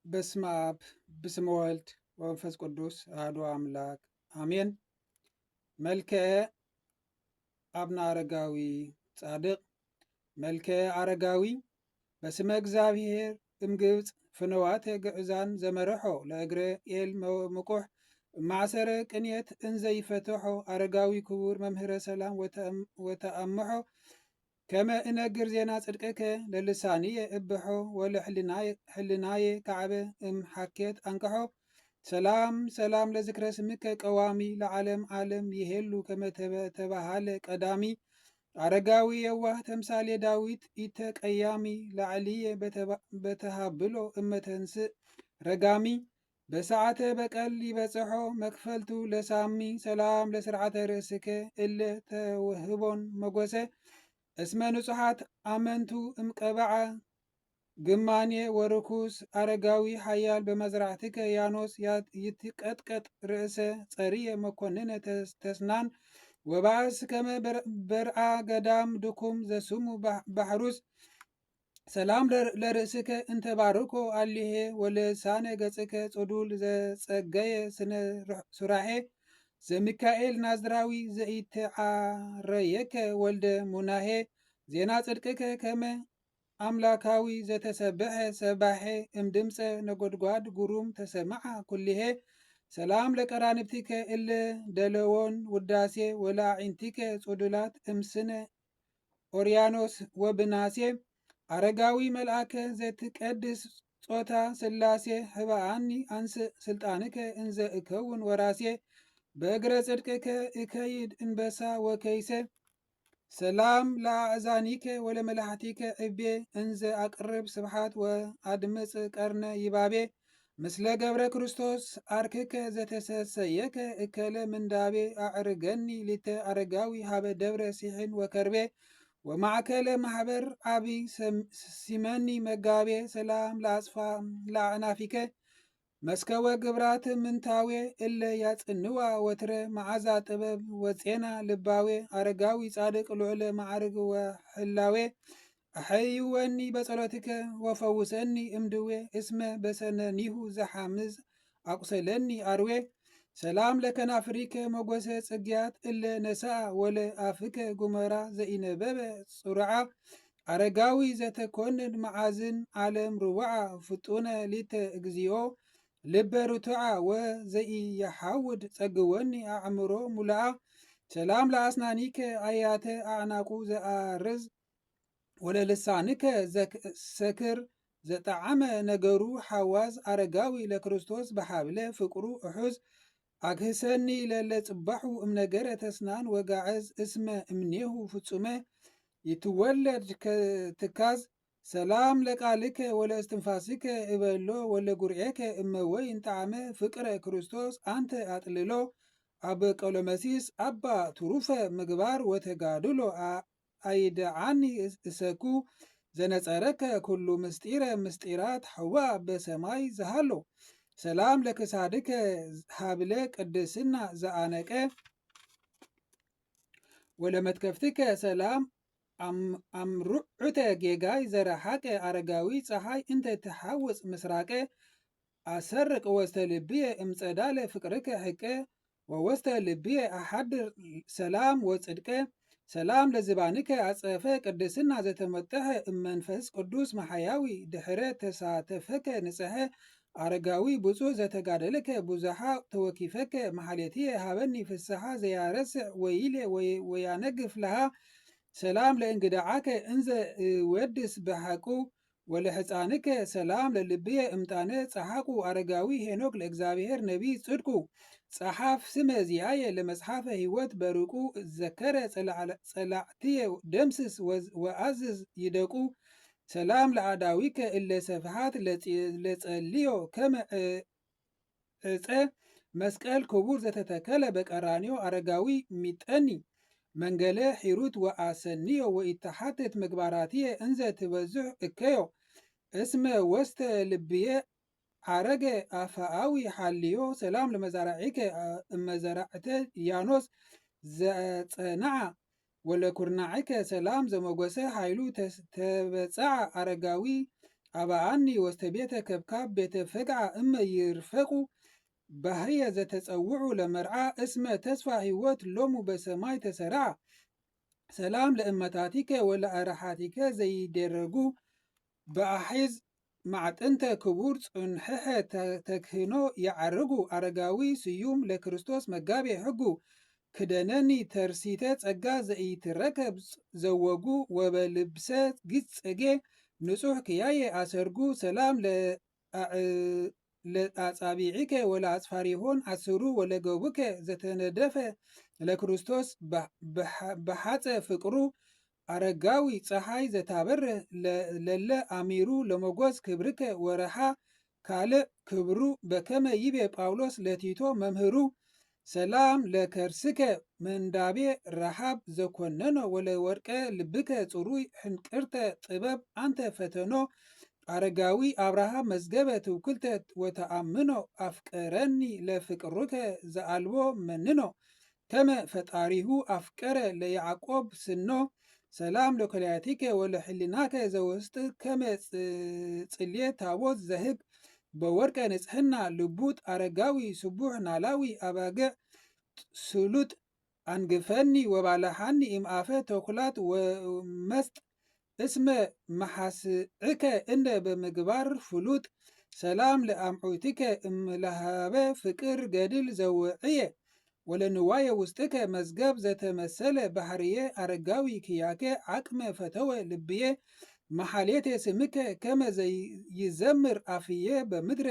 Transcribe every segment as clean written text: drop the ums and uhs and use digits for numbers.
በስመ አብ በስመ ወልድ ወመንፈስ ቅዱስ አሐዱ አምላክ አሜን። መልክዐ አብነ አረጋዊ ጻድቅ መልክዐ አረጋዊ በስመ እግዚአብሔር እምግብፅ ፍነዋተ ግዕዛን ዘመርሖ ለእግረ ኤል ምቁሕ ማዕሰረ ቅንየት እንዘ ይፈትሖ አረጋዊ ክቡር መምህረ ሰላም ወተአምሖ ከመ እነግር ዜና ጽድቅከ ለልሳንየ እብሖ ወለሕልናየ ከዕበ እምሐኬት አንቅሖ ሰላም ሰላም ለዝክረ ስምከ ቀዋሚ ለዓለም ዓለም ይሄሉ ከመ ተባሃለ ቀዳሚ አረጋዊ የዋህ ተምሳሌ ዳዊት ኢተቀያሚ ላዕልየ በተሃብሎ እመተንስእ ረጋሚ በሰዓተ በቀል ይበጽሖ መክፈልቱ ለሳሚ ሰላም ለስርዓተ ርእስከ እለ ተውህቦን መጎሰ እስመ ንጹሓት አመንቱ እምቀበዓ ግማኔ ወርኩስ አረጋዊ ሓያል በመዝራዕትከ ያኖስ ይትቀጥቀጥ ርእሰ ጸሪየ መኮንነ ተስናን ወባእስ ከመ በርአ ገዳም ድኩም ዘስሙ ባሕሩስ ሰላም ለርእስከ እንተባርኮ አሊሄ ወለሳነ ገጽከ ጽዱል ዘጸገየ ስነ ሱራሄ ዘሚካኤል ናዝራዊ ዘኢተዓረየከ ወልደ ሙናሄ ዜና ጽድቅከ ከመ አምላካዊ ዘተሰብሐ ሰባሄ እምድምፀ ነጎድጓድ ጉሩም ተሰማዓ ኩሊሄ ሰላም ለቀራንብቲከ እለ ደለዎን ውዳሴ ወላዒንቲከ ጽዱላት እምስነ ኦርያኖስ ወብናሴ አረጋዊ መልአከ ዘትቀድስ ጾታ ስላሴ ህባአኒ አንስእ ስልጣንከ እንዘ እከውን ወራሴ በእግረ ጽድቅከ እከይድ እንበሳ ወከይሰ ሰላም ለአእዛኒከ ወለመላሕቲከ ዕቤ እንዘ አቅርብ ስብሓት ወአድምፅ ቀርነ ይባቤ ምስለ ገብረ ክርስቶስ አርክከ ዘተሰሰየከ እከለ ምንዳቤ አዕርገኒ ሊተ አረጋዊ ሃበ ደብረ ሲሕን ወከርቤ ወማዕከለ ማሕበር ዓብይ ሲመኒ መጋቤ ሰላም ለአጽፋ ለአዕናፊከ መስከወ ግብራት ምንታዌ እለ ያጽንዋ ወትረ መዓዛ ጥበብ ወፄና ልባዌ አረጋዊ ጻድቅ ልዑለ ማዕርግ ወሕላዌ አሐይወኒ በጸሎትከ ወፈውሰኒ እምድዌ እስመ በሰነኒሁ ዘሓምዝ አቁሰለኒ አርዌ ሰላም ለከናፍሪከ መጎሰ ጽግያት እለ ነሳአ ወለ አፍከ ጉመራ ዘኢነበበ ጽሩዓ አረጋዊ ዘተኮንን መዓዝን ዓለም ርውዓ ፍጡነ ሊተ እግዚኦ ልበ ርቱዓ ወዘኢየሓውድ ጸግወኒ አዕምሮ ሙላአ ሰላም ለአስናኒከ አያተ አዕናቁ ዘአርዝ ወለልሳንከ ሰክር ዘጠዓመ ነገሩ ሓዋዝ አረጋዊ ለክርስቶስ በሓብለ ፍቅሩ እሑዝ አግህሰኒ ለለ ጽባሑ እምነገረ ተስናን ወጋዕዝ እስመ እምኔሁ ፍጹመ ይትወለድ ትካዝ ሰላም ለቃልከ ወለእስትንፋስከ እበሎ ወለጉርኤከ እመወይን ጣዕመ ፍቅረ ክርስቶስ አንተ አጥልሎ አበ ቀሎመሲስ አባ ትሩፈ ምግባር ወተጋድሎ አይደዓኒ እሰኩ ዘነጸረከ ኩሉ ምስጢረ ምስጢራት ሕዋ በሰማይ ዝሃሎ ሰላም ለክሳድከ ሃብለ ቅድስና ዘአነቀ ወለመትከፍትከ ሰላም አምሩዑተ ጌጋይ ዘረሓቀ አረጋዊ ፀሐይ እንተ ትሓውፅ ምስራቀ አሰርቅ ወስተ ልብየ እምጸዳለ ፍቅርከ ሕቀ ወወስተ ልብየ አሓድር ሰላም ወጽድቀ ሰላም ለዝባንከ አጸፈ ቅድስና ዘተመጠሐ እመንፈስ ቅዱስ መሓያዊ ድሕረ ተሳተፈከ ንጽሐ አረጋዊ ብፁዕ ዘተጋደለከ ብዙሓ ተወኪፈከ መሓሌትየ ሃበኒ ፍስሓ ዘያረስዕ ወይሌ ወያነግፍ ለሃ ሰላም ለእንግዳዓከ እንዘ ወድስ በሓቁ ወለሕፃንከ ሰላም ለልብየ እምጣነ ጸሓቁ አረጋዊ ሄኖክ ለእግዚአብሔር ነቢይ ጽድቁ ጸሓፍ ስመ ዚአየ ለመጽሓፈ ሕይወት በርቁ ዘከረ ጸላዕትየ ደምስስ ወአዝዝ ይደቁ ሰላም ለአዳዊከ እለ ሰፍሓት ለጸልዮ ከመ ዕፀ መስቀል ክቡር ዘተተከለ በቀራንዮ አረጋዊ ሚጠኒ መንገለ ሒሩት ወአሰንዮ ወኢተሓትት ምግባራትየ እንዘ ትበዝሕ እከዮ እስመ ወስተ ልብየ ዓረገ አፍአዊ ሓልዮ ሰላም ለመዛራዒከ እመዘራዕተ ያኖስ ዘጸናዓ ወለኩርናዕከ ሰላም ዘመጎሰ ኃይሉ ተበጻዕ አረጋዊ አባአኒ ወስተ ቤተ ከብካብ ቤተ ፈግዓ እመ ይርፈቁ ባህርየ ዘተጸውዑ ለመርዓ እስመ ተስፋ ህይወት ሎሙ በሰማይ ተሰርዓ ሰላም ለእመታቲከ ወለአረሓቲከ ዘይደረጉ በአሒዝ ማዕጥንተ ክቡር ጽንሕሐ ተክህኖ ያዓርጉ አረጋዊ ስዩም ለክርስቶስ መጋቤ ሕጉ ክደነኒ ተርሲተ ጸጋ ዘኢትረከብ ዘወጉ ወበልብሰ ግጽ ጸጌ ንጹሕ ክያየ አሰርጉ ሰላም ለአጻቢዒከ ወለአጽፋሪሆን አስሩ ወለገቡከ ዘተነደፈ ለክርስቶስ በሓፀ ፍቅሩ አረጋዊ ፀሐይ ዘታበርህ ለለ አሚሩ ለመጎዝ ክብርከ ወረሃ ካልእ ክብሩ በከመ ይቤ ጳውሎስ ለቲቶ መምህሩ ሰላም ለከርስከ መንዳቤ ረሃብ ዘኮነኖ ወለወርቀ ልብከ ጽሩይ ሕንቅርተ ጥበብ አንተ ፈተኖ አረጋዊ አብርሃም መዝገበ ትውክልተ ወተአምኖ አፍቀረኒ ለፍቅሩከ ዘአልቦ መንኖ ከመ ፈጣሪሁ አፍቀረ ለያዕቆብ ስኖ ሰላም ለኮልያቲከ ወለሕሊናከ ዘውስጥ ከመ ጽልየ ታቦት ዘህግ በወርቀ ንጽሕና ልቡጥ አረጋዊ ስቡሕ ናላዊ አባግዕ ስሉጥ አንግፈኒ ወባልሓኒ እምአፈ ተኩላት ወመስጥ እስመ መሓስዕከ እንደ በምግባር ፍሉጥ ሰላም ለአምዑትከ እምለሃበ ፍቅር ገድል ዘውዕየ ወለንዋየ ውስጥከ መዝገብ ዘተመሰለ ባህርየ አረጋዊ ክያከ ዓቅመ ፈተወ ልብየ መሓሌቴ ስምከ ከመ ዘይዘምር አፍየ በምድረ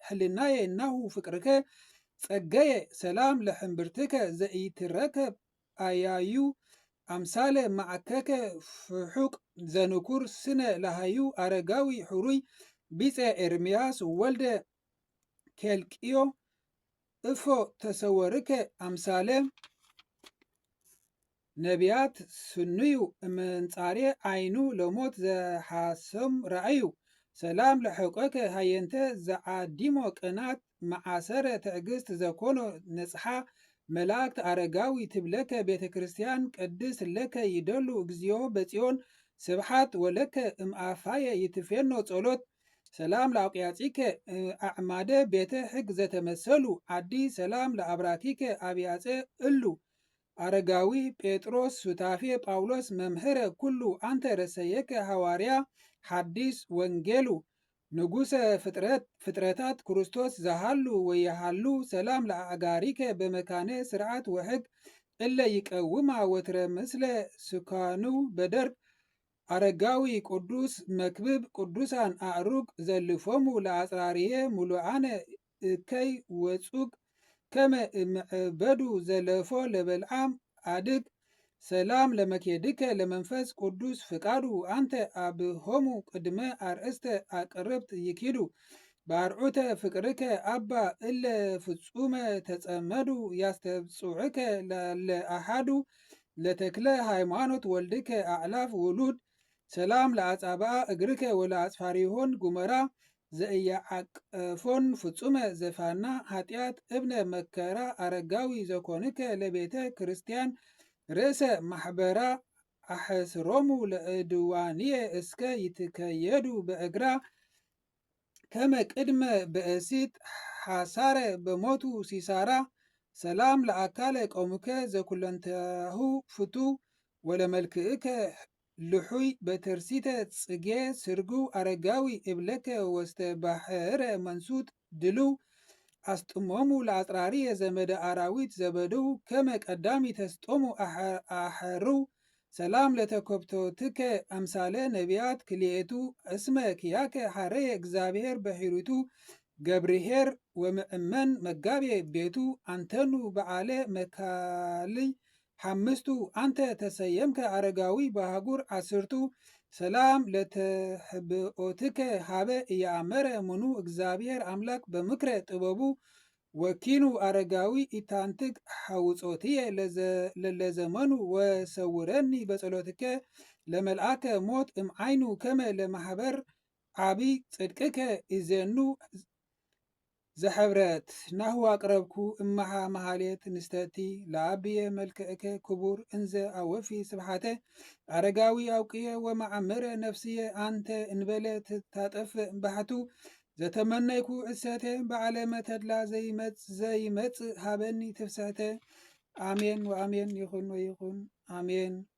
ህልናየ እናሁ ፍቅርከ ጸገየ ሰላም ለሕምብርትከ ዘኢትረከብ አያዩ አምሳለ ማዕከከ ፍሑቅ ዘንኩር ስነ ለሃዩ አረጋዊ ሕሩይ ቢፀ ኤርምያስ ወልደ ኬልቅዮ እፎ ተሰወርከ አምሳለ ነቢያት ስንዩ እምንጻሬ አይኑ ለሞት ዘሓሰም ረአዩ ሰላም ለሕቆከ ሃየንተ ዘዓዲሞ ቅናት መዓሰረ ትዕግስት ዘኮኖ ነጽሓ መላእክት አረጋዊ ትብለከ ቤተ ክርስቲያን ቅድስ ለከ ይደሉ እግዚኦ በጽዮን ስብሓት ወለከ እምአፋየ ይትፌኖ ጸሎት ሰላም ለአውቅያጺከ አዕማደ ቤተ ሕግ ዘተመሰሉ ዓዲ ሰላም ለአብራኪከ አብያፀ እሉ አረጋዊ ጴጥሮስ ሱታፌ ጳውሎስ መምህረ ኩሉ አንተ ረሰየከ ሐዋርያ ሐዲስ ወንጌሉ ንጉሰ ፍጥረታት ክርስቶስ ዘሃሉ ወየሃሉ ሰላም ለአጋሪከ በመካነ ስርዓት ወሕግ እለ ይቀውማ ወትረ ምስለ ስካኑ በደርግ አረጋዊ ቅዱስ መክብብ ቅዱሳን አዕሩግ ዘልፎሙ ለአጽራርየ ሙሉአነ እከይ ወጹግ ከመ እምዕበዱ ዘለፎ ለበልዓም አድግ ሰላም ለመኬድከ ለመንፈስ ቅዱስ ፍቃዱ አንተ አብሆሙ ቅድመ አርእስተ አቅርብት ይኪዱ ባርዑተ ፍቅርከ አባ እለ ፍጹመ ተጸመዱ ያስተብጽዑከ ለአሃዱ ለተክለ ሃይማኖት ወልድከ አዕላፍ ውሉድ ሰላም ለአጻብአ እግርከ ወለአጽፋሪሆን ጉመራ ዘእያዓቀፎን ፍጹመ ዘፋና ኃጢአት እብነ መከራ አረጋዊ ዘኮንከ ለቤተ ክርስቲያን ርእሰ ማሕበራ አሐስሮሙ ለእድዋንየ እስከ ይትከየዱ በእግራ ከመ ቅድመ ብእሲት ሓሳረ በሞቱ ሲሳራ ሰላም ለአካለ ቆሙከ ዘኩለንታሁ ፍቱ ወለመልክእከ ልሑይ በተርሲተ ጽጌ ስርጉ አረጋዊ እብለከ ወስተ ባሕረ መንሱት ድሉ አስጥሞሙ ለአጽራሪ የዘመደ አራዊት ዘበድው ከመ ቀዳሚ ተስጦሙ አሐሩ ሰላም ለተኮብቶትከ አምሳለ ነቢያት ክልኤቱ እስመ ክያከ ሐረየ እግዚአብሔር በሒሩቱ ገብርኄር ወምእመን መጋቤ ቤቱ አንተኑ በዓለ መካልይ ሓምስቱ አንተ ተሰየምከ አረጋዊ ባሃጉር ዓስርቱ ሰላም ለተሕብኦትከ ሃበ እያአመረ ምኑ እግዚአብሔር አምላክ በምክረ ጥበቡ ወኪኑ አረጋዊ ኢታንትግ ሐውጾትየ ለዘመኑ ወሰውረኒ በጸሎትከ ለመልአከ ሞት እምዓይኑ ከመ ለማሕበር ዓቢይ ጽድቅከ እዘኑ زحبرت نهو أقربكو إمها مهاليت نستاتي لأبي ملكك كبور إنزا أوفي سبحته أرقاوي أوقية ومعمر نفسية أنت إنبلت تاتف بحتو زتمنيكو إساته بعلامة لا زي مت هابني تفساته آمين وآمين يخون ويخون آمين.